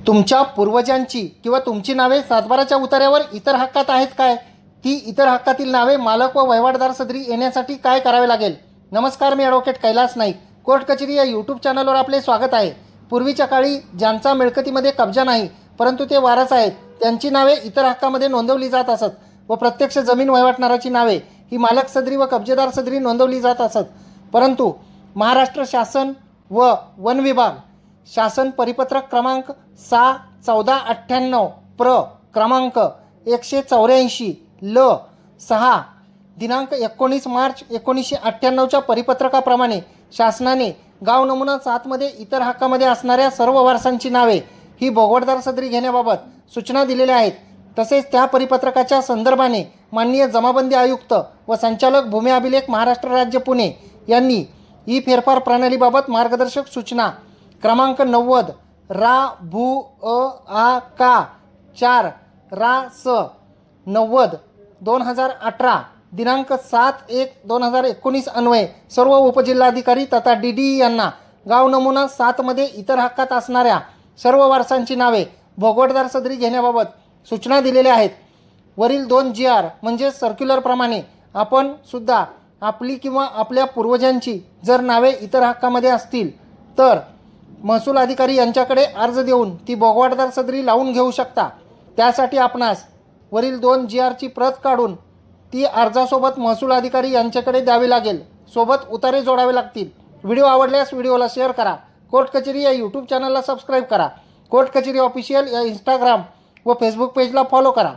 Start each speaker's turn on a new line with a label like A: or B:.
A: तुमच्या पूर्वजांची किंवा तुमची नावे सातबाराच्या उतार्यावर इतर हक्कात आहेत काय? ती इतर हक्कातील नावे मालक व वहिवाटदार सदरी येण्यासाठी काय करावे लागेल? नमस्कार, मी ॲडव्होकेट कैलास नाईक. कोर्ट कचेरी या यूट्यूब चॅनलवर आपले स्वागत आहे. पूर्वीच्या काळी ज्यांचा मिळकतीमध्ये कब्जा नाही परंतु ते वारस आहेत त्यांची नावे इतर हक्कामध्ये नोंदवली जात असत व प्रत्यक्ष जमीन वहिवाटणाराची नावे ही मालक सदरी व कब्जेदार सदरी नोंदवली जात असत. परंतु महाराष्ट्र शासन व वन विभाग शासन परिपत्रक क्रमांक 6/1498 प्र क्रमांक 184 ल 6 दिनांक 19 मार्च 1998च्या परिपत्रकाप्रमाणे शासनाने गाव नमुना 7 मध्ये इतर हक्कामध्ये असणाऱ्या सर्व वारसांची नावे ही भोगवटदार सदरी घेण्याबाबत सूचना दिलेल्या आहेत. तसेच त्या परिपत्रकाच्या संदर्भाने माननीय जमाबंदी आयुक्त व संचालक भूमी अभिलेख महाराष्ट्र राज्य पुणे यांनी ई फेरफार प्रणालीबाबत मार्गदर्शक सूचना क्रमांक 90 रा भू आ का 4 रा स 90/2018 दिनांक 7/1/2019 अन्वये सर्व उपजिल्हाधिकारी तथा DDE यांना गाव नमुना 7 मध्ये इतर हक्कात असणाऱ्या सर्व वारसांची नावे भोगवटदार सदरी घेण्याबाबत सूचना दिलेल्या आहेत. वरील 2 GR म्हणजे सर्क्युलरप्रमाणे आपण सुद्धा आपली किंवा आपल्या पूर्वजांची जर नावे इतर हक्कामध्ये असतील तर महसूल अधिकारी यांच्याकडे अर्ज देऊन ती भोगवटदार सदरी लावून घेऊ शकता. त्यासाठी आपणास वरील 2 GRची प्रत काढून ती अर्जासोबत महसूल अधिकारी यांच्याकडे द्यावी लागेल. सोबत उतारे जोडावे लागतील. व्हिडिओ आवडल्यास व्हिडिओला शेअर करा. कोर्ट कचेरी या यूट्यूब चॅनलला सबस्क्राईब करा. कोर्ट कचेरी ऑफिशियल या इंस्टाग्राम व फेसबुक पेजला फॉलो करा.